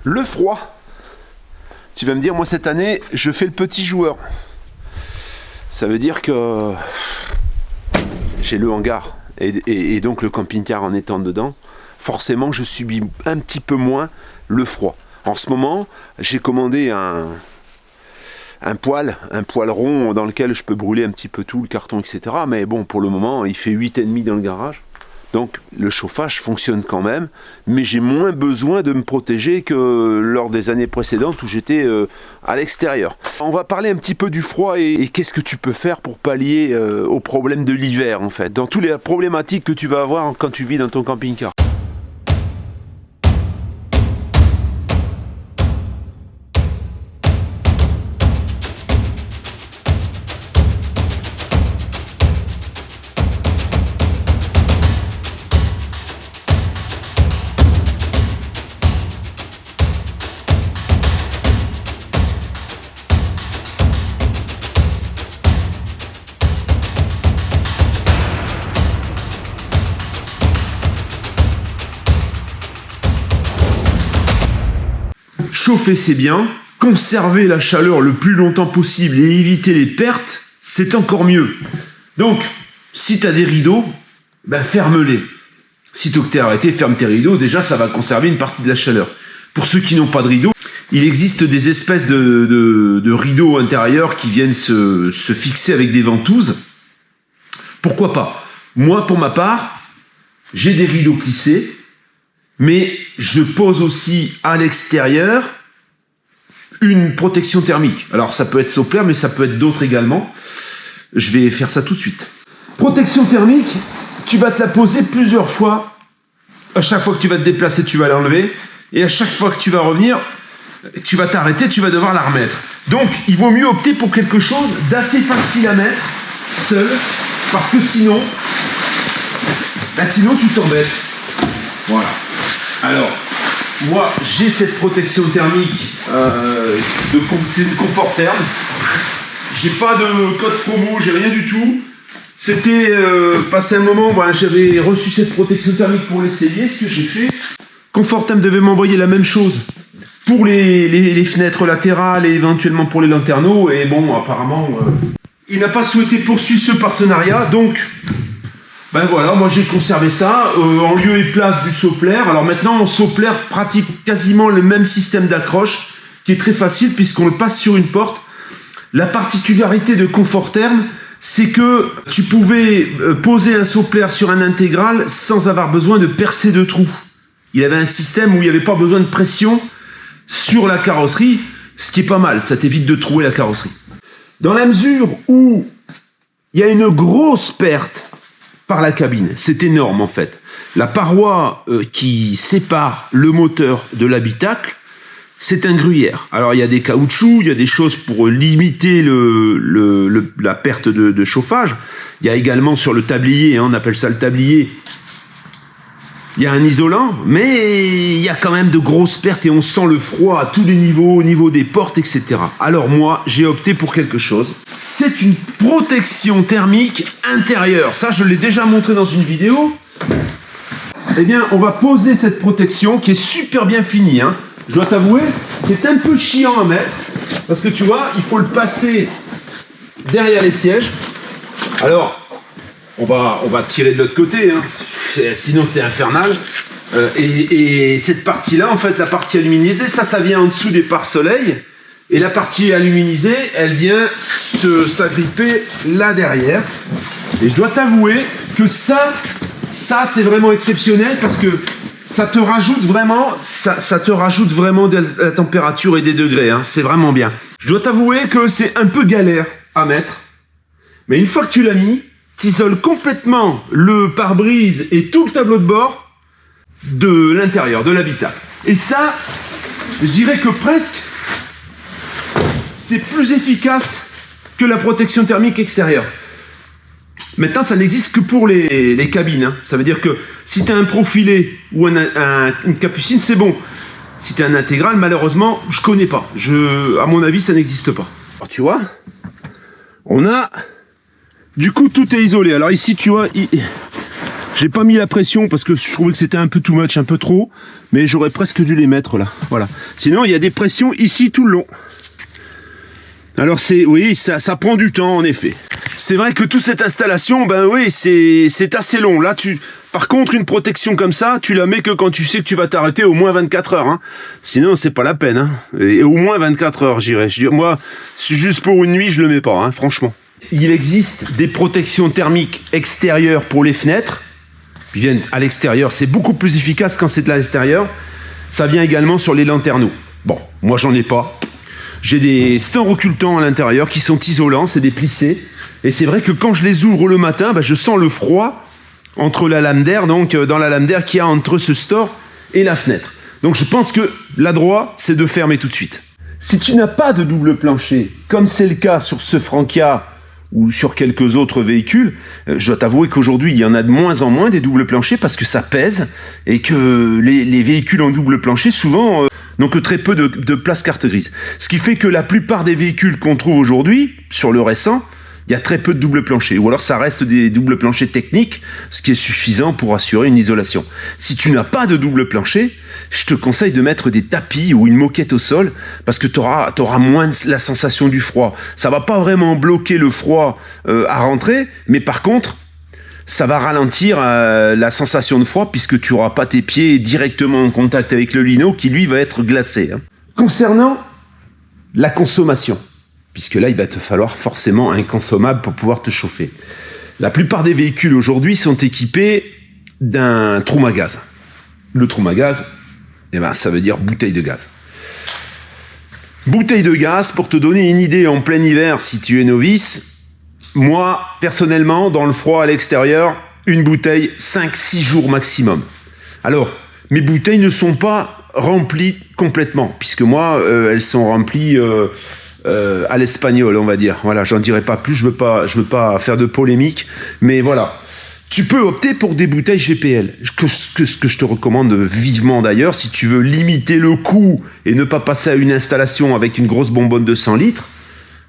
Le froid. Tu vas me dire, moi cette année, je fais le petit joueur. Ça veut dire que j'ai le hangar et donc le camping-car en étant dedans, forcément je subis un petit peu moins le froid. En ce moment, j'ai commandé un poêle rond dans lequel je peux brûler un petit peu tout, le carton, etc. Mais bon, pour le moment, il fait 8,5 dans le garage. Donc le chauffage fonctionne quand même, mais j'ai moins besoin de me protéger que lors des années précédentes où j'étais à l'extérieur. On va parler un petit peu du froid et qu'est-ce que tu peux faire pour pallier aux problèmes de l'hiver en fait, dans toutes les problématiques que tu vas avoir quand tu vis dans ton camping-car. Chauffer c'est bien, conserver la chaleur le plus longtemps possible et éviter les pertes, c'est encore mieux. Donc, si tu as des rideaux, ben ferme-les. Sitôt que tu es arrêté, ferme tes rideaux, déjà ça va conserver une partie de la chaleur. Pour ceux qui n'ont pas de rideaux, il existe des espèces de rideaux intérieurs qui viennent se fixer avec des ventouses. Pourquoi pas? Moi, pour ma part, j'ai des rideaux plissés, mais je pose aussi à l'extérieur une protection thermique. Alors ça peut être Soplair, mais ça peut être d'autres également. Je vais faire ça tout de suite. Protection thermique, tu vas te la poser plusieurs fois. À chaque fois que tu vas te déplacer, tu vas l'enlever. Et à chaque fois que tu vas revenir, tu vas t'arrêter, tu vas devoir la remettre. Donc il vaut mieux opter pour quelque chose d'assez facile à mettre, seul, parce que sinon tu t'embêtes. Voilà. Alors, moi, j'ai cette protection thermique c'est une Confort Therm. J'ai pas de code promo, j'ai rien du tout. C'était passé un moment, j'avais reçu cette protection thermique pour l'essayer. Ce que j'ai fait, Confort Therm devait m'envoyer la même chose pour les fenêtres latérales et éventuellement pour les lanterneaux. Et bon, apparemment, il n'a pas souhaité poursuivre ce partenariat, donc. Ben voilà, moi j'ai conservé ça en lieu et place du Soplair. Alors maintenant, en Soplair pratique quasiment le même système d'accroche qui est très facile puisqu'on le passe sur une porte. La particularité de Confort Therm, c'est que tu pouvais poser un Soplair sur un intégral sans avoir besoin de percer de trous. Il avait un système où il n'y avait pas besoin de pression sur la carrosserie, ce qui est pas mal, ça t'évite de trouer la carrosserie. Dans la mesure où il y a une grosse perte par la cabine, c'est énorme en fait. La paroi qui sépare le moteur de l'habitacle, c'est un gruyère. Alors il y a des caoutchoucs, il y a des choses pour limiter la perte de chauffage. Il y a également sur le tablier, on appelle ça le tablier, il y a un isolant, mais il y a quand même de grosses pertes et on sent le froid à tous les niveaux, au niveau des portes, etc. Alors moi, j'ai opté pour quelque chose. C'est une protection thermique intérieure. Ça, je l'ai déjà montré dans une vidéo. Eh bien, on va poser cette protection qui est super bien finie. Je dois t'avouer, c'est un peu chiant à mettre. Parce que tu vois, il faut le passer derrière les sièges. Alors, on va tirer de l'autre côté, sinon c'est infernal. Et cette partie-là, en fait, la partie aluminisée, ça vient en dessous des pare-soleil. Et la partie aluminisée, elle vient s'agripper là derrière. Et je dois t'avouer que ça c'est vraiment exceptionnel parce que ça te rajoute vraiment de la température et des degrés. C'est vraiment bien. Je dois t'avouer que c'est un peu galère à mettre. Mais une fois que tu l'as mis, t'isoles complètement le pare-brise et tout le tableau de bord de l'intérieur, de l'habitacle. Et ça, je dirais que presque, c'est plus efficace que la protection thermique extérieure. Maintenant, ça n'existe que pour les cabines. Ça veut dire que si tu as un profilé ou une capucine, c'est bon. Si tu as un intégral, malheureusement, je connais pas. À mon avis, ça n'existe pas. Alors, tu vois, on a... Du coup, tout est isolé. Alors ici, tu vois, J'ai pas mis la pression parce que je trouvais que c'était un peu too much, un peu trop, mais j'aurais presque dû les mettre là. Voilà. Sinon, il y a des pressions ici tout le long. Alors oui, ça prend du temps en effet. C'est vrai que toute cette installation, ben oui, c'est assez long. Là, par contre, une protection comme ça, tu la mets que quand tu sais que tu vas t'arrêter au moins 24 heures. Hein. Sinon, c'est pas la peine. Hein. Et au moins 24 heures, j'irais. Moi, juste pour une nuit, je le mets pas, hein, franchement. Il existe des protections thermiques extérieures pour les fenêtres. Ils viennent à l'extérieur. C'est beaucoup plus efficace quand c'est de l'extérieur. Ça vient également sur les lanterneaux. Bon, moi, j'en ai pas. J'ai des stores occultants à l'intérieur qui sont isolants, c'est des plissés. Et c'est vrai que quand je les ouvre le matin, je sens le froid entre la lame d'air, donc dans la lame d'air qu'il y a entre ce store et la fenêtre. Donc je pense que l'adroit, c'est de fermer tout de suite. Si tu n'as pas de double plancher, comme c'est le cas sur ce Francia ou sur quelques autres véhicules, je dois t'avouer qu'aujourd'hui, il y en a de moins en moins des doubles planchers parce que ça pèse et que les véhicules en double plancher, souvent... Donc très peu de place carte grise. Ce qui fait que la plupart des véhicules qu'on trouve aujourd'hui, sur le récent, il y a très peu de double plancher. Ou alors ça reste des doubles planchers techniques, ce qui est suffisant pour assurer une isolation. Si tu n'as pas de double plancher, je te conseille de mettre des tapis ou une moquette au sol, parce que tu auras moins la sensation du froid. Ça va pas vraiment bloquer le froid à rentrer, mais par contre, ça va ralentir la sensation de froid puisque tu n'auras pas tes pieds directement en contact avec le lino qui lui va être glacé. Hein. Concernant la consommation, puisque là il va te falloir forcément un consommable pour pouvoir te chauffer. La plupart des véhicules aujourd'hui sont équipés d'un trou à gaz. Le trou à gaz, ça veut dire bouteille de gaz. Bouteille de gaz, pour te donner une idée en plein hiver si tu es novice, moi, personnellement, dans le froid à l'extérieur, une bouteille, 5-6 jours maximum. Alors, mes bouteilles ne sont pas remplies complètement, puisque moi, elles sont remplies à l'espagnol, on va dire. Voilà, j'en dirai pas plus, je veux pas faire de polémique, mais voilà. Tu peux opter pour des bouteilles GPL, ce que je te recommande vivement d'ailleurs, si tu veux limiter le coût et ne pas passer à une installation avec une grosse bonbonne de 100 litres.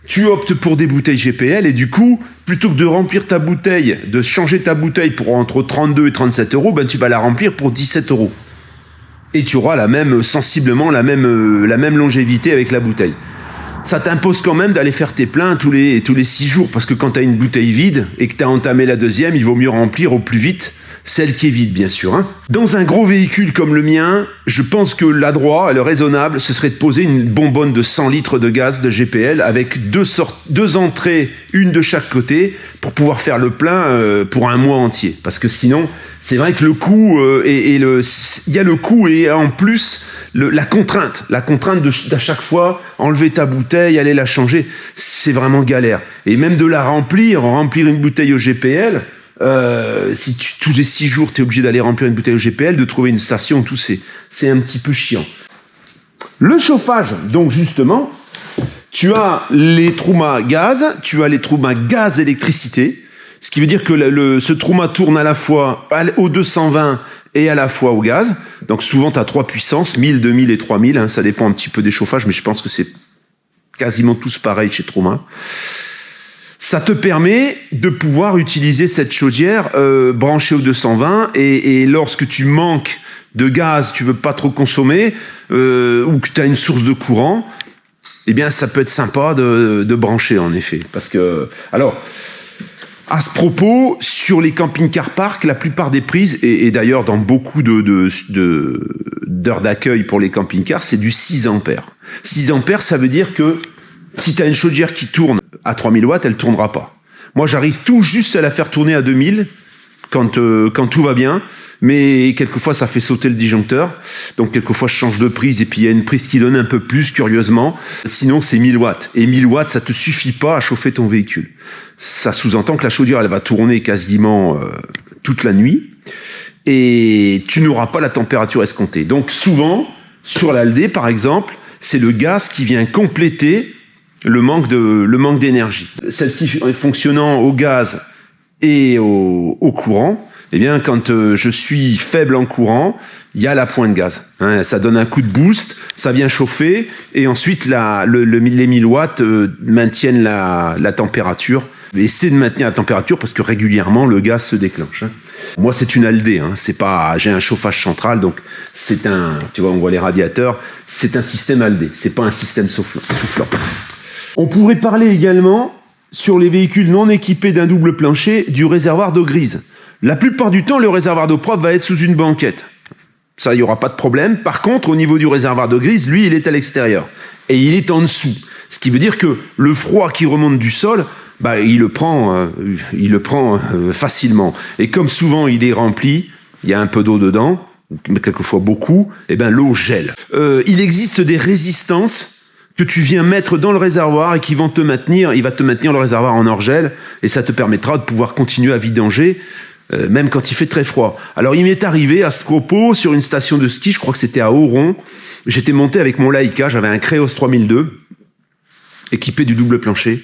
Tu optes pour des bouteilles GPL et du coup, plutôt que de remplir ta bouteille, de changer ta bouteille pour entre 32 et 37 euros, tu vas la remplir pour 17 euros. Et tu auras sensiblement la même longévité avec la bouteille. Ça t'impose quand même d'aller faire tes pleins tous les 6 jours, parce que quand tu as une bouteille vide et que tu as entamé la deuxième, il vaut mieux remplir au plus vite celle qui est vide, bien sûr. Hein. Dans un gros véhicule comme le mien, je pense que l'adroit, le raisonnable, ce serait de poser une bonbonne de 100 litres de gaz de GPL avec deux entrées, une de chaque côté, pour pouvoir faire le plein pour un mois entier. Parce que sinon, c'est vrai que le coût, il y a le coût et en plus la contrainte d'à chaque fois enlever ta bouteille, aller la changer, c'est vraiment galère. Et même de la remplir une bouteille au GPL, si tous les 6 jours tu es obligé d'aller remplir une bouteille au GPL, de trouver une station, tout c'est un petit peu chiant. Le chauffage, donc justement, tu as les Truma gaz, tu as les Truma gaz électricité, ce qui veut dire que ce Truma tourne à la fois au 220 et à la fois au gaz. Donc souvent tu as 3 puissances, 1000, 2000 et 3000, hein, ça dépend un petit peu des chauffages, mais je pense que c'est quasiment tous pareil chez Truma. Ça te permet de pouvoir utiliser cette chaudière branchée au 220 et lorsque tu manques de gaz, tu veux pas trop consommer ou que tu as une source de courant, eh bien ça peut être sympa de brancher en effet. Parce que, alors, à ce propos, sur les camping-car parks, la plupart des prises, et d'ailleurs dans beaucoup d'heures d'accueil pour les camping-cars, c'est du 6 ampères. 6 ampères, ça veut dire que si tu as une chaudière qui tourne à 3000 watts, elle ne tournera pas. Moi, j'arrive tout juste à la faire tourner à 2000 quand tout va bien, mais quelquefois, ça fait sauter le disjoncteur. Donc, quelquefois, je change de prise et puis il y a une prise qui donne un peu plus, curieusement. Sinon, c'est 1000 watts. Et 1000 watts, ça ne te suffit pas à chauffer ton véhicule. Ça sous-entend que la chaudière, elle va tourner quasiment toute la nuit et tu n'auras pas la température escomptée. Donc, souvent, sur l'Aldé, par exemple, c'est le gaz qui vient compléter le manque d'énergie. Celle-ci fonctionnant au gaz et au courant, eh bien, quand je suis faible en courant, il y a la pointe gaz. Hein, ça donne un coup de boost, ça vient chauffer, et ensuite les 1000 watts maintiennent la température. Essaie de maintenir la température parce que régulièrement le gaz se déclenche. Hein. Moi, c'est une Aldé, hein. C'est pas, j'ai un chauffage central, donc c'est un, tu vois, on voit les radiateurs, c'est un système Aldé, c'est pas un système soufflant. On pourrait parler également, sur les véhicules non équipés d'un double plancher, du réservoir d'eau grise. La plupart du temps, le réservoir d'eau propre va être sous une banquette. Ça, il n'y aura pas de problème. Par contre, au niveau du réservoir d'eau grise, lui, il est à l'extérieur. Et il est en dessous. Ce qui veut dire que le froid qui remonte du sol, bah, il le prend facilement. Et comme souvent, il est rempli, il y a un peu d'eau dedans, mais quelquefois beaucoup, et ben l'eau gèle. Il existe des résistances que tu viens mettre dans le réservoir et qui vont te maintenir, il va te maintenir le réservoir en hors-gel, et ça te permettra de pouvoir continuer à vidanger, même quand il fait très froid. Alors il m'est arrivé à ce propos, sur une station de ski, je crois que c'était à Oron, j'étais monté avec mon Laika, j'avais un Creos 3002, équipé du double plancher,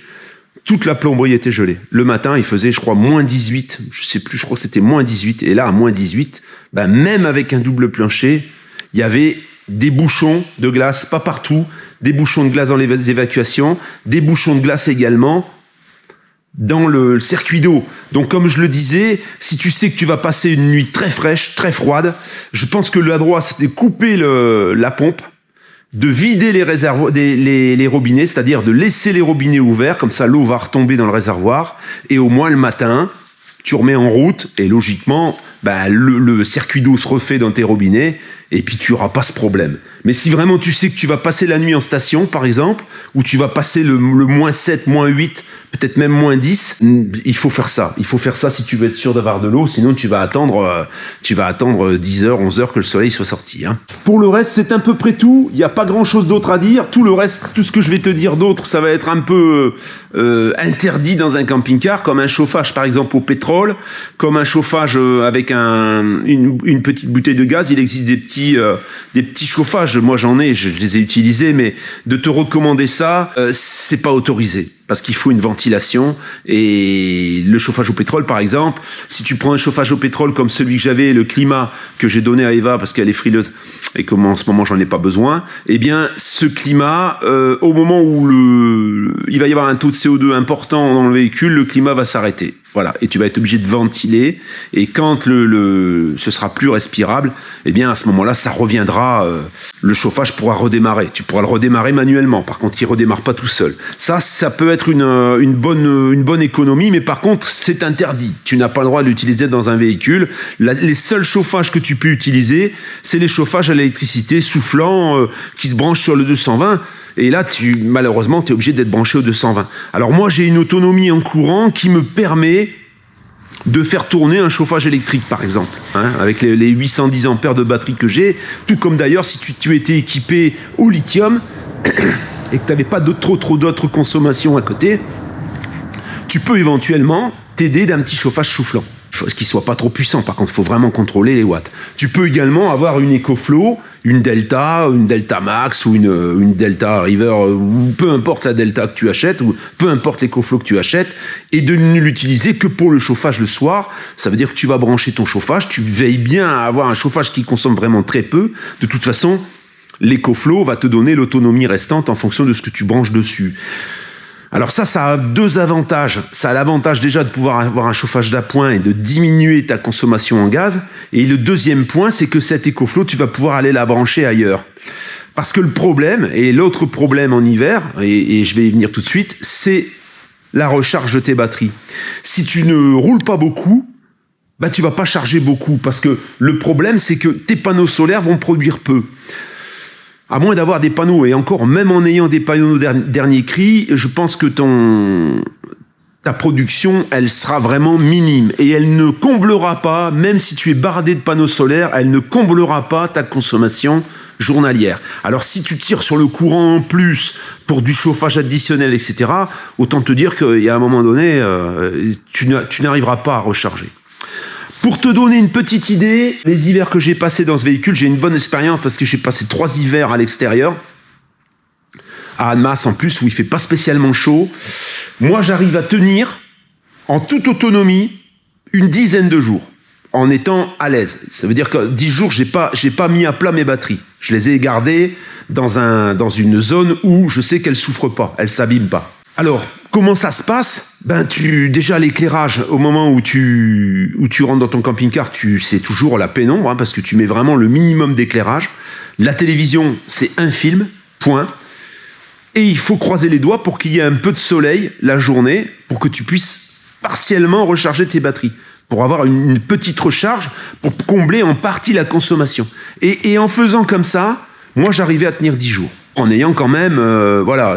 toute la plomberie était gelée. Le matin, il faisait, je crois, moins 18, je sais plus, je crois que c'était moins 18, et là, à moins 18, ben, même avec un double plancher, il y avait des bouchons de glace, pas partout, des bouchons de glace dans les évacuations, des bouchons de glace également dans le circuit d'eau. Donc comme je le disais, si tu sais que tu vas passer une nuit très fraîche, très froide, je pense que le droit c'était de couper la pompe, de vider les réservoirs, les robinets, c'est-à-dire de laisser les robinets ouverts, comme ça l'eau va retomber dans le réservoir, et au moins le matin, tu remets en route, et logiquement, bah, le circuit d'eau se refait dans tes robinets, et puis tu n'auras pas ce problème. Mais si vraiment tu sais que tu vas passer la nuit en station, par exemple, ou tu vas passer le moins 7, moins 8, peut-être même moins 10, il faut faire ça. Il faut faire ça si tu veux être sûr d'avoir de l'eau, sinon tu vas attendre 10h, 11h que le soleil soit sorti. Hein. Pour le reste, c'est à peu près tout. Il n'y a pas grand-chose d'autre à dire. Tout le reste, tout ce que je vais te dire d'autre, ça va être un peu interdit dans un camping-car, comme un chauffage par exemple au pétrole, comme un chauffage avec une petite bouteille de gaz. Il existe des petits chauffages. Moi j'en ai, je les ai utilisés, mais de te recommander ça, c'est pas autorisé. Parce qu'il faut une ventilation, et le chauffage au pétrole par exemple, si tu prends un chauffage au pétrole comme celui que j'avais, le climat que j'ai donné à Eva parce qu'elle est frileuse et que moi en ce moment j'en ai pas besoin, eh bien ce climat, au moment où il va y avoir un taux de CO2 important dans le véhicule, le climat va s'arrêter. Voilà, et tu vas être obligé de ventiler, et quand ce sera plus respirable, eh bien à ce moment-là, ça reviendra, le chauffage pourra redémarrer. Tu pourras le redémarrer manuellement, par contre, il redémarre pas tout seul. Ça peut être une bonne économie, mais par contre, c'est interdit. Tu n'as pas le droit de l'utiliser dans un véhicule. Les seuls chauffages que tu peux utiliser, c'est les chauffages à l'électricité soufflant, qui se branchent sur le 220. Et là, malheureusement, tu es obligé d'être branché au 220. Alors moi, j'ai une autonomie en courant qui me permet de faire tourner un chauffage électrique, par exemple, hein, avec les 810 ampères de batterie que j'ai, tout comme d'ailleurs si tu étais équipé au lithium et que tu n'avais pas trop d'autres consommations à côté, tu peux éventuellement t'aider d'un petit chauffage soufflant. Il faut qu'il ne soit pas trop puissant, par contre, il faut vraiment contrôler les watts. Tu peux également avoir une EcoFlow, une Delta Max ou une Delta River, ou peu importe la Delta que tu achètes, ou peu importe l'EcoFlow que tu achètes, et de ne l'utiliser que pour le chauffage le soir. Ça veut dire que tu vas brancher ton chauffage, tu veilles bien à avoir un chauffage qui consomme vraiment très peu. De toute façon, l'EcoFlow va te donner l'autonomie restante en fonction de ce que tu branches dessus. Alors ça a deux avantages. Ça a l'avantage déjà de pouvoir avoir un chauffage d'appoint et de diminuer ta consommation en gaz. Et le deuxième point, c'est que cette EcoFlow, tu vas pouvoir aller la brancher ailleurs. Parce que le problème, et l'autre problème en hiver, et je vais y venir tout de suite, c'est la recharge de tes batteries. Si tu ne roules pas beaucoup, bah tu vas pas charger beaucoup. Parce que le problème, c'est que tes panneaux solaires vont produire peu. À moins d'avoir des panneaux, et encore, même en ayant des panneaux dernier cri, je pense que ta production, elle sera vraiment minime. Et elle ne comblera pas, même si tu es bardé de panneaux solaires, elle ne comblera pas ta consommation journalière. Alors si tu tires sur le courant en plus pour du chauffage additionnel, etc., autant te dire qu'il y a un moment donné, tu n'arriveras pas à recharger. Pour te donner une petite idée, les hivers que j'ai passés dans ce véhicule, j'ai une bonne expérience parce que j'ai passé 3 hivers à l'extérieur, à Annemasse en plus, où il fait pas spécialement chaud. Moi, j'arrive à tenir, en toute autonomie, une dizaine de jours, en étant à l'aise. Ça veut dire que 10 jours, j'ai pas mis à plat mes batteries. Je les ai gardées dans une zone où je sais qu'elles souffrent pas, elles s'abîment pas. Alors, Comment ça se passe? Déjà l'éclairage, au moment où tu rentres dans ton camping-car, c'est toujours la pénombre, hein, parce que tu mets vraiment le minimum d'éclairage. La télévision, c'est un film, point. Et il faut croiser les doigts pour qu'il y ait un peu de soleil la journée, pour que tu puisses partiellement recharger tes batteries, pour avoir une petite recharge, pour combler en partie la consommation. Et en faisant comme ça, moi j'arrivais à tenir 10 jours. En ayant quand même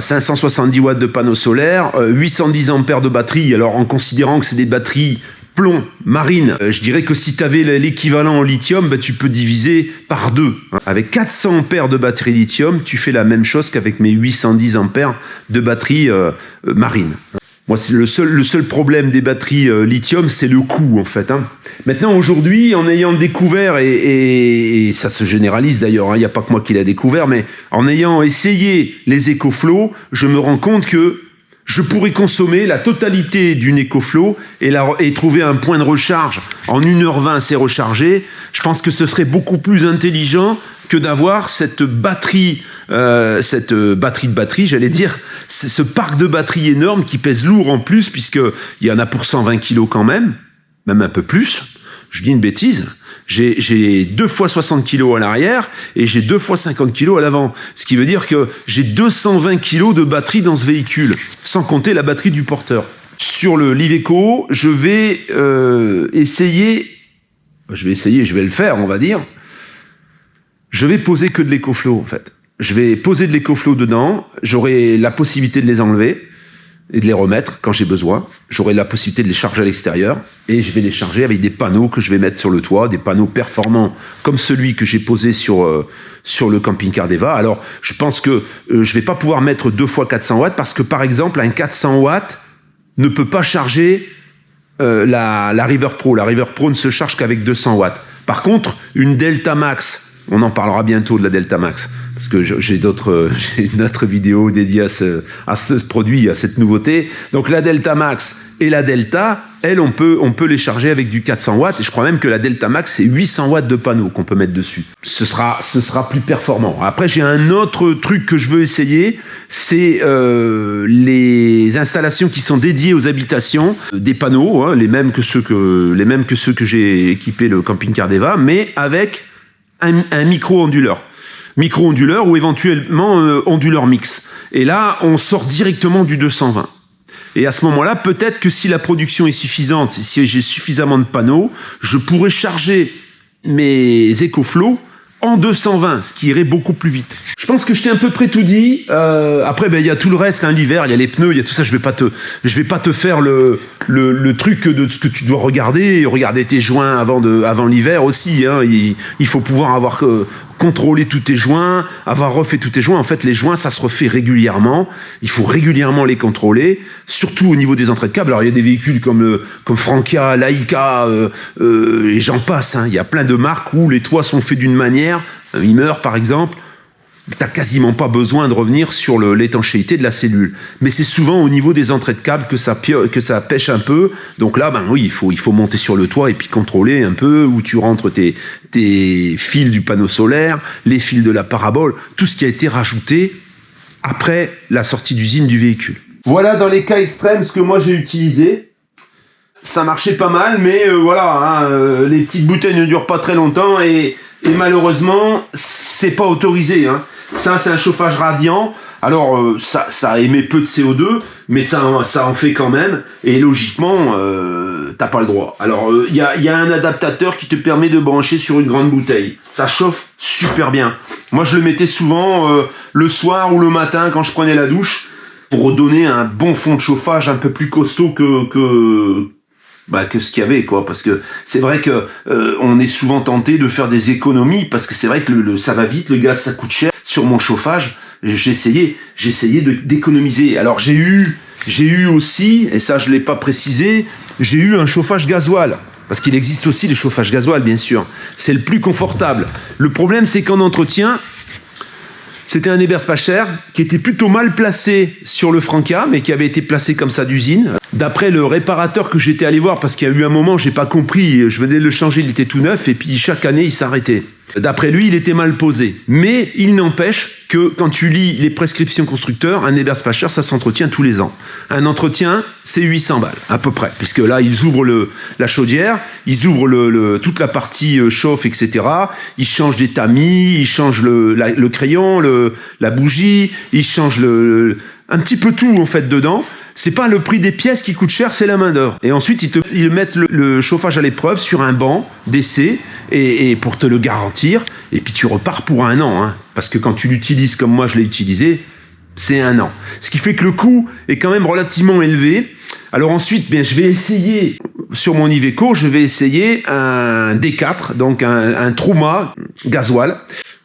570 watts de panneaux solaires, 810 ampères de batterie, alors en considérant que c'est des batteries plomb, marine, je dirais que si tu avais l'équivalent en lithium, tu peux diviser par 2. Avec 400 ampères de batterie lithium, tu fais la même chose qu'avec mes 810 ampères de batterie marine. Moi, c'est le seul problème des batteries lithium, c'est le coût, en fait. Maintenant, aujourd'hui, en ayant découvert, et ça se généralise d'ailleurs, il n'y a pas que moi qui l'ai découvert, mais en ayant essayé les EcoFlow, je me rends compte que je pourrais consommer la totalité d'une EcoFlow et trouver un point de recharge en 1h20, c'est rechargé. Je pense que ce serait beaucoup plus intelligent que d'avoir cette batterie de batterie, j'allais dire, ce parc de batteries énorme qui pèse lourd en plus, puisqu'il y en a pour 120 kg quand même un peu plus. Je dis une bêtise. J'ai 2 fois 60 kg à l'arrière et j'ai 2 fois 50 kg à l'avant. Ce qui veut dire que j'ai 220 kg de batterie dans ce véhicule, sans compter la batterie du porteur. Sur le l'Iveco, je vais essayer, je vais le faire, on va dire. Je vais poser que de l'EcoFlow, en fait. Je vais poser de l'EcoFlow dedans, j'aurai la possibilité de les enlever et de les remettre quand j'ai besoin. J'aurai la possibilité de les charger à l'extérieur et je vais les charger avec des panneaux que je vais mettre sur le toit, des panneaux performants comme celui que j'ai posé sur le camping-car d'Eva. Alors, je pense que je vais pas pouvoir mettre 2 fois 400 watts parce que, par exemple, un 400 watts ne peut pas charger la River Pro. La River Pro ne se charge qu'avec 200 watts. Par contre, une Delta Max, on en parlera bientôt de la Delta Max, parce que j'ai une autre vidéo dédiée à ce produit, à cette nouveauté. Donc la Delta Max et la Delta, elles, on peut les charger avec du 400 watts, et je crois même que la Delta Max, c'est 800 watts de panneau qu'on peut mettre dessus. Ce sera plus performant. Après, j'ai un autre truc que je veux essayer, c'est les installations qui sont dédiées aux habitations, des panneaux, les mêmes que ceux que j'ai équipé le camping-car d'Eva, mais avec un micro-onduleur. Micro-onduleur ou éventuellement onduleur mix. Et là, on sort directement du 220. Et à ce moment-là, peut-être que si la production est suffisante, si j'ai suffisamment de panneaux, je pourrais charger mes EcoFlow en 220, ce qui irait beaucoup plus vite. Je pense que je t'ai à peu près tout dit. Après, il y a tout le reste, l'hiver, il y a les pneus, il y a tout ça. Je vais pas te faire le truc de ce que tu dois regarder tes joints avant l'hiver aussi. Il faut pouvoir avoir contrôlé tous tes joints, avoir refait tous tes joints. En fait, les joints, ça se refait régulièrement. Il faut régulièrement les contrôler, surtout au niveau des entrées de câbles. Alors, il y a des véhicules comme Frankia, Laika, et j'en passe. Il y a plein de marques où les toits sont faits d'une manière. Hummer, par exemple. T'as quasiment pas besoin de revenir sur l'étanchéité de la cellule. Mais c'est souvent au niveau des entrées de câbles que ça pêche un peu. Donc là, oui, il faut monter sur le toit et puis contrôler un peu où tu rentres tes fils du panneau solaire, les fils de la parabole, tout ce qui a été rajouté après la sortie d'usine du véhicule. Voilà dans les cas extrêmes ce que moi j'ai utilisé. Ça marchait pas mal, mais les petites bouteilles ne durent pas très longtemps et malheureusement, c'est pas autorisé. Ça, c'est un chauffage radiant. Alors, ça émet peu de CO2, mais ça en fait quand même. Et logiquement, t'as pas le droit. Alors, il y a un adaptateur qui te permet de brancher sur une grande bouteille. Ça chauffe super bien. Moi, je le mettais souvent le soir ou le matin quand je prenais la douche pour donner un bon fond de chauffage un peu plus costaud que ce qu'il y avait, quoi, parce que c'est vrai que on est souvent tenté de faire des économies, parce que c'est vrai que ça va vite, le gaz ça coûte cher. Sur mon chauffage, j'essayais d'économiser. Alors j'ai eu aussi, et ça je l'ai pas précisé, j'ai eu un chauffage gasoil. Parce qu'il existe aussi les chauffages gasoil, bien sûr. C'est le plus confortable. Le problème, c'est qu'en entretien, c'était un Ebers pas cher qui était plutôt mal placé sur le Frankia, mais qui avait été placé comme ça d'usine. D'après le réparateur que j'étais allé voir, parce qu'il y a eu un moment, j'ai pas compris, je venais de le changer, il était tout neuf, et puis chaque année, il s'arrêtait. D'après lui, il était mal posé. Mais il n'empêche que quand tu lis les prescriptions constructeurs, un Eberspacher, ça s'entretient tous les ans. Un entretien, c'est 800 balles, à peu près. Puisque là, ils ouvrent la chaudière, ils ouvrent toute la partie chauffe, etc. Ils changent des tamis, ils changent le crayon, la bougie, ils changent un petit peu tout, en fait, dedans. C'est pas le prix des pièces qui coûte cher, c'est la main d'œuvre. Et ensuite, ils mettent le chauffage à l'épreuve sur un banc d'essai et pour te le garantir. Et puis tu repars pour 1 an. Hein, parce que quand tu l'utilises comme moi je l'ai utilisé, c'est 1 an. Ce qui fait que le coût est quand même relativement élevé. Alors ensuite, bien, je vais essayer, sur mon Iveco, je vais essayer un D4, donc un Truma gasoil.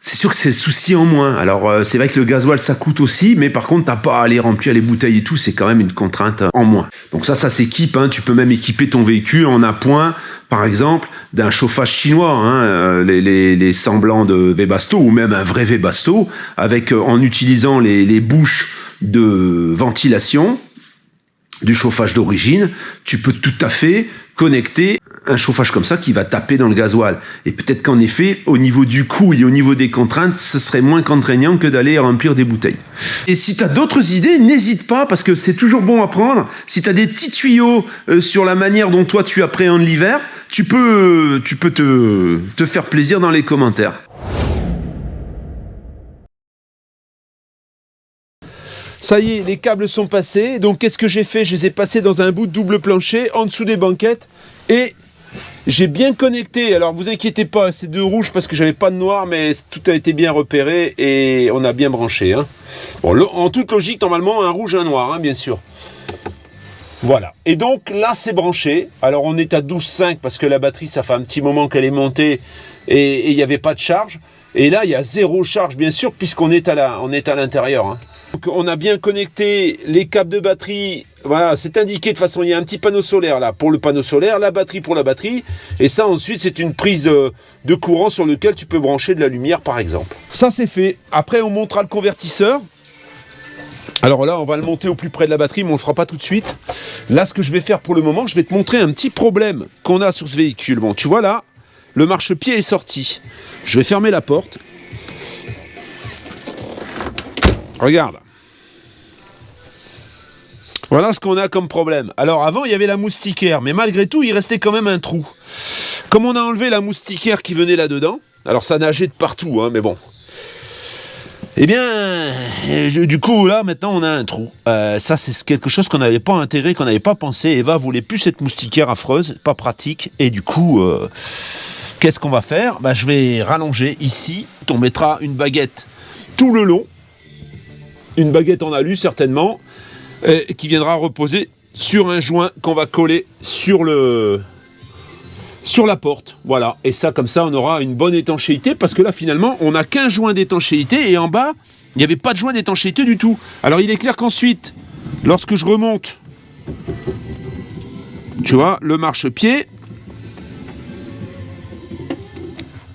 C'est sûr que c'est le souci en moins. Alors, c'est vrai que le gasoil, ça coûte aussi, mais par contre, t'as pas à aller remplir les bouteilles et tout, c'est quand même une contrainte en moins. Donc ça s'équipe, hein. Tu peux même équiper ton véhicule en appoint, par exemple, d'un chauffage chinois, hein, les semblants de Webasto, ou même un vrai Webasto, en utilisant les bouches de ventilation du chauffage d'origine, tu peux tout à fait connecter un chauffage comme ça qui va taper dans le gasoil. Et peut-être qu'en effet, au niveau du coût et au niveau des contraintes, ce serait moins contraignant que d'aller remplir des bouteilles. Et si tu as d'autres idées, n'hésite pas, parce que c'est toujours bon à prendre. Si tu as des petits tuyaux sur la manière dont toi tu appréhendes l'hiver, tu peux te faire plaisir dans les commentaires. Ça y est, les câbles sont passés. Donc, qu'est-ce que j'ai fait? Je les ai passés dans un bout de double plancher, en dessous des banquettes. Et j'ai bien connecté. Alors, vous inquiétez pas, c'est de rouge parce que j'avais pas de noir, mais tout a été bien repéré et on a bien branché. Hein. Bon, en toute logique, normalement, un rouge, un noir, hein, bien sûr. Voilà. Et donc, là, c'est branché. Alors, on est à 12,5 parce que la batterie, ça fait un petit moment qu'elle est montée et il n'y avait pas de charge. Et là, il y a 0 charge, bien sûr, puisqu'on est à l'intérieur. Hein. Donc, on a bien connecté les câbles de batterie. Voilà, c'est indiqué de toute façon, il y a un petit panneau solaire là pour le panneau solaire, la batterie pour la batterie. Et ça, ensuite, c'est une prise de courant sur lequel tu peux brancher de la lumière, par exemple. Ça, c'est fait. Après, on montera le convertisseur. Alors là, on va le monter au plus près de la batterie, mais on ne le fera pas tout de suite. Là, ce que je vais faire pour le moment, je vais te montrer un petit problème qu'on a sur ce véhicule. Bon, tu vois là, le marchepied est sorti. Je vais fermer la porte. Regarde. Voilà ce qu'on a comme problème. Alors avant, il y avait la moustiquaire, mais malgré tout, il restait quand même un trou. Comme on a enlevé la moustiquaire qui venait là-dedans, alors ça nageait de partout, hein, mais bon. Eh bien, du coup, là, maintenant, on a un trou. Ça, c'est quelque chose qu'on n'avait pas intégré, qu'on n'avait pas pensé. Eva voulait plus cette moustiquaire affreuse, pas pratique. Et du coup, qu'est-ce qu'on va faire? Je vais rallonger ici. On mettra une baguette tout le long. Une baguette en alu, certainement, qui viendra reposer sur un joint qu'on va coller sur la porte. Voilà. Et ça, comme ça, on aura une bonne étanchéité, parce que là, finalement, on n'a qu'un joint d'étanchéité, et en bas, il n'y avait pas de joint d'étanchéité du tout. Alors, il est clair qu'ensuite, lorsque je remonte, tu vois, le marchepied,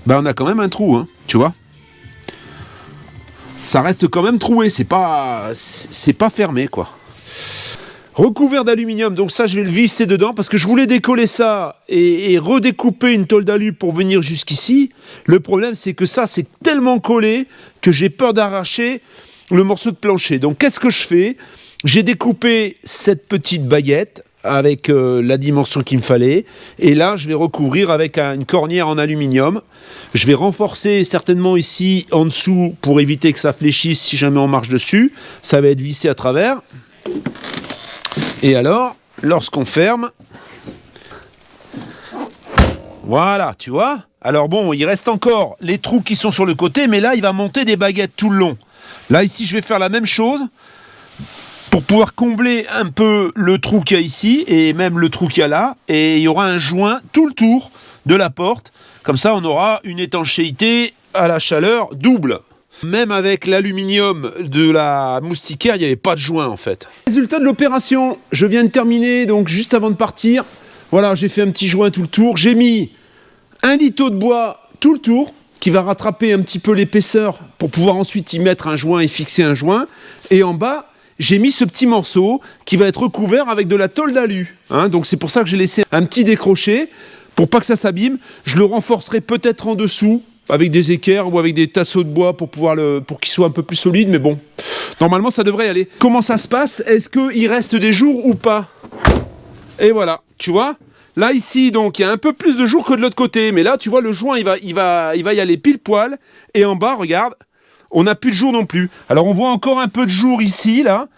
on a quand même un trou, hein, tu vois. Ça reste quand même troué, c'est pas fermé, quoi. Recouvert d'aluminium, donc ça je vais le visser dedans parce que je voulais décoller ça et redécouper une tôle d'alu pour venir jusqu'ici. Le problème c'est que ça c'est tellement collé que j'ai peur d'arracher le morceau de plancher. Donc qu'est-ce que je fais? J'ai découpé cette petite baguette avec la dimension qu'il me fallait, et là je vais recouvrir avec une cornière en aluminium. Je vais renforcer certainement ici en dessous pour éviter que ça fléchisse si jamais on marche dessus. Ça va être vissé à travers. Et alors, lorsqu'on ferme, voilà, tu vois. Alors bon, il reste encore les trous qui sont sur le côté, mais là il va monter des baguettes tout le long. Là ici je vais faire la même chose pour pouvoir combler un peu le trou qu'il y a ici et même le trou qu'il y a là, et il y aura un joint tout le tour de la porte. Comme ça on aura une étanchéité à la chaleur double. Même avec l'aluminium de la moustiquaire, il n'y avait pas de joint en fait. Résultat de l'opération, je viens de terminer, donc juste avant de partir, voilà, j'ai fait un petit joint tout le tour. J'ai mis un litho de bois tout le tour, qui va rattraper un petit peu l'épaisseur pour pouvoir ensuite y mettre un joint et fixer un joint. Et en bas, j'ai mis ce petit morceau qui va être recouvert avec de la tôle d'alu. Hein, donc c'est pour ça que j'ai laissé un petit décroché, pour pas que ça s'abîme. Je le renforcerai peut-être en dessous, avec des équerres ou avec des tasseaux de bois pour qu'il soit un peu plus solide, mais bon, normalement ça devrait aller. Comment ça se passe? Est-ce qu'il reste des jours ou pas? Et voilà, tu vois? Là, ici, donc, il y a un peu plus de jours que de l'autre côté. Mais là, tu vois, le joint, il va y aller pile poil. Et en bas, regarde, on n'a plus de jour non plus. Alors, on voit encore un peu de jour ici, là.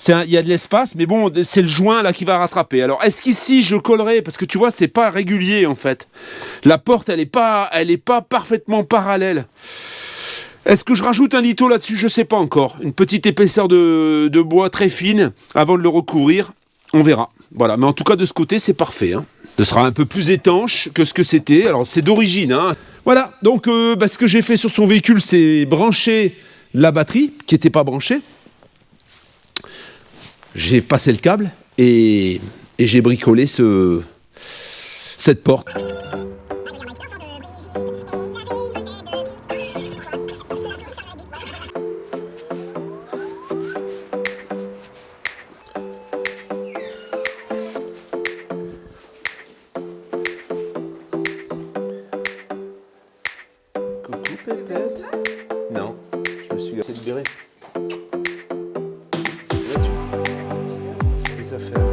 Il y a de l'espace, mais bon, c'est le joint, là, qui va rattraper. Alors, est-ce qu'ici, je collerai? Parce que, tu vois, c'est pas régulier, en fait. La porte, elle est pas parfaitement parallèle. Est-ce que je rajoute un litho là-dessus? Je sais pas encore. Une petite épaisseur de bois très fine avant de le recouvrir. On verra. Voilà, mais en tout cas, de ce côté, c'est parfait, hein. Ce sera un peu plus étanche que ce que c'était. Alors, c'est d'origine, hein. Voilà, donc, ce que j'ai fait sur son véhicule, c'est brancher la batterie, qui n'était pas branchée. J'ai passé le câble et j'ai bricolé cette porte. Non, je me suis assez libéré. Les affaires.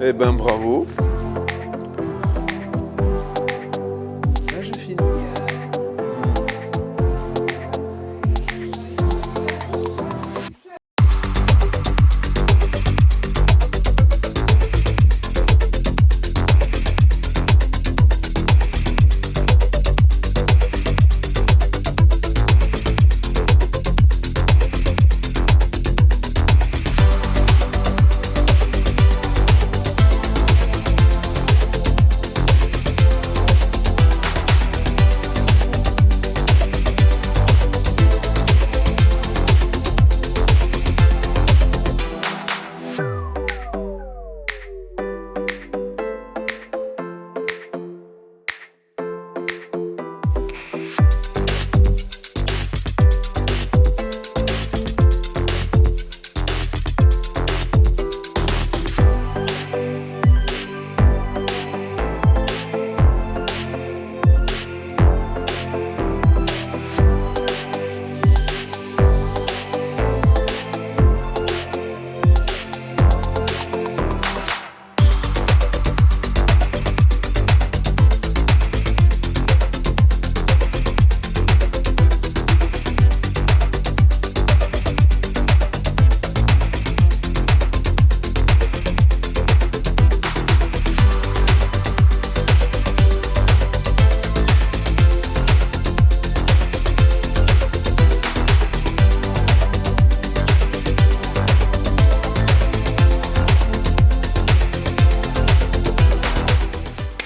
Eh ben bravo. Là j'ai fini.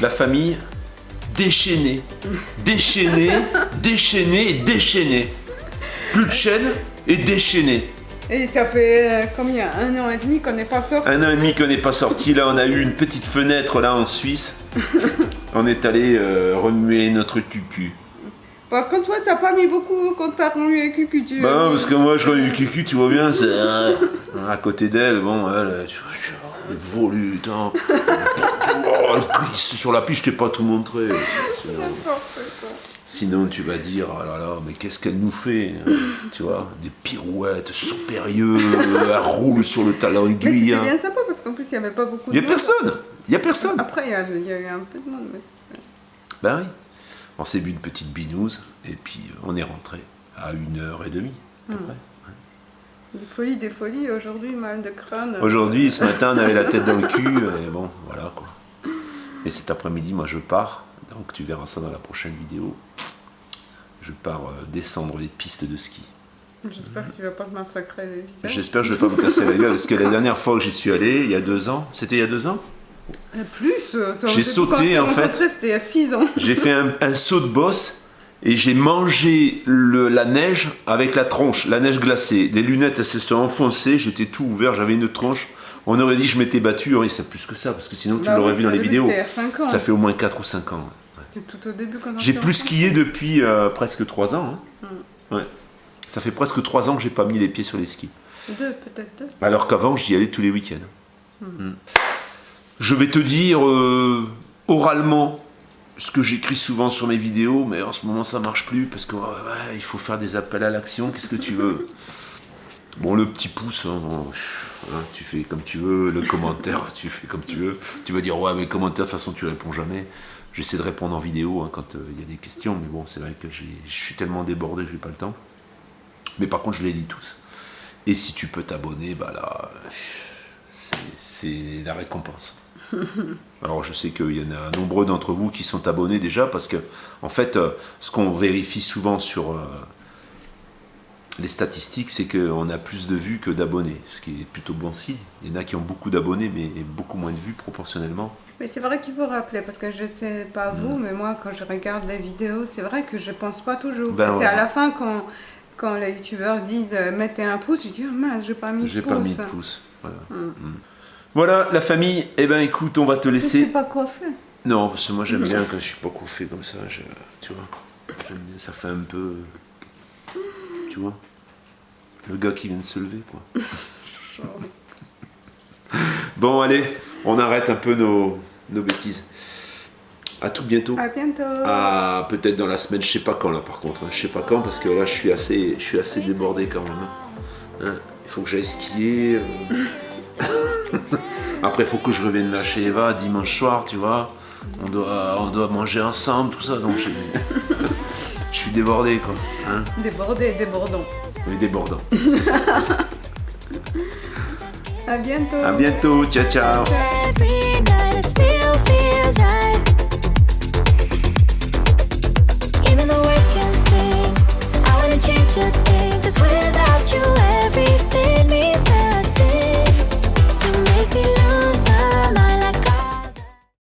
La famille déchaînée, déchaînée, déchaînée et déchaînée. Plus de chaîne et déchaînée. Et ça fait combien? 1 an et demi qu'on n'est pas sorti? 1 an et demi qu'on n'est pas sorti. Là, on a eu une petite fenêtre là en Suisse. On est allé remuer notre cucu. Par contre, toi, t'as pas mis beaucoup quand t'as remué le cucu. Bah non, parce que moi, je remue le cucu, tu vois bien, c'est à côté d'elle, bon, elle volute, hein. Oh, elle glisse sur la piste, je t'ai pas tout montré. Sinon, tu vas dire, oh là là, mais qu'est-ce qu'elle nous fait, hein, tu vois, des pirouettes, son périlleux, elle roule sur le talon aiguille. Mais c'était hein. bien sympa, parce qu'en plus, il n'y avait pas beaucoup de monde. Il y a personne. Après, il y a eu un peu de monde. Mais ben oui. On s'est bu une petite binouse, et puis on est rentré à 1h30, à peu près. Des folies, aujourd'hui, mal de crâne. Aujourd'hui, ce matin, on avait la tête dans le cul, et bon, voilà quoi. Et cet après-midi, moi je pars, donc tu verras ça dans la prochaine vidéo. Je pars descendre les pistes de ski. J'espère que tu vas pas te massacrer les visages. J'espère que je vais pas me casser la gueule, parce que la dernière fois que j'y suis allé, il y a 2 ans, c'était il y a 2 ans? Plus, j'ai sauté en fait. C'était il y a 6 ans. J'ai fait un saut de bosse. Et j'ai mangé la neige avec la tronche, la neige glacée. Les lunettes, elles se sont enfoncées, j'étais tout ouvert, j'avais une tronche. On aurait dit que je m'étais battu, oui, c'est plus que ça, parce que sinon tu l'aurais vu dans les vidéos. C'était il y a 5 ans. Ça fait au moins 4 ou 5 ans. Ouais. C'était tout au début quand on j'ai plus skié depuis presque 3 ans. Hein. Ouais. Ça fait presque 3 ans que j'ai pas mis les pieds sur les skis. 2, peut-être 2. Alors qu'avant, j'y allais tous les week-ends. Je vais te dire oralement ce que j'écris souvent sur mes vidéos, mais en ce moment ça marche plus parce que il faut faire des appels à l'action, qu'est-ce que tu veux? Bon, le petit pouce, tu fais comme tu veux, le commentaire, tu fais comme tu veux. Tu vas dire, ouais, mais commentaire, de toute façon, tu réponds jamais. J'essaie de répondre en vidéo quand il y a des questions, mais bon, c'est vrai que je suis tellement débordé que j'ai pas le temps. Mais par contre, je les lis tous. Et si tu peux t'abonner, bah là, c'est la récompense. Alors je sais qu'il y en a nombreux d'entre vous qui sont abonnés déjà parce que en fait ce qu'on vérifie souvent sur les statistiques c'est qu'on a plus de vues que d'abonnés, ce qui est plutôt bon signe. Il y en a qui ont beaucoup d'abonnés mais beaucoup moins de vues proportionnellement. Mais c'est vrai qu'il faut rappeler, parce que je sais pas vous, mais moi quand je regarde les vidéos, c'est vrai que je pense pas toujours. Ben, c'est ouais. à la fin quand les youtubeurs disent mettez un pouce, je dis mince, j'ai pas mis de pouce. J'ai pas mis de pouce. Voilà. Voilà la famille, eh ben écoute, on va te laisser. Tu t'es pas coiffé? Non, parce que moi j'aime bien quand je suis pas coiffé comme ça, tu vois. J'aime bien, ça fait un peu. Tu vois, le gars qui vient de se lever, quoi. Bon, allez, on arrête un peu nos bêtises. À tout bientôt. À bientôt. Ah, peut-être dans la semaine, je sais pas quand là par contre. Je sais pas quand parce que là je suis assez débordé quand même. Hein, il faut que j'aille skier. Après, il faut que je revienne là chez Eva dimanche soir, tu vois. On doit manger ensemble, tout ça. Donc je suis débordé, quoi. Hein, Débordant. oui, débordant. C'est ça. À bientôt. À bientôt. Ciao, ciao. Every night it still feels right.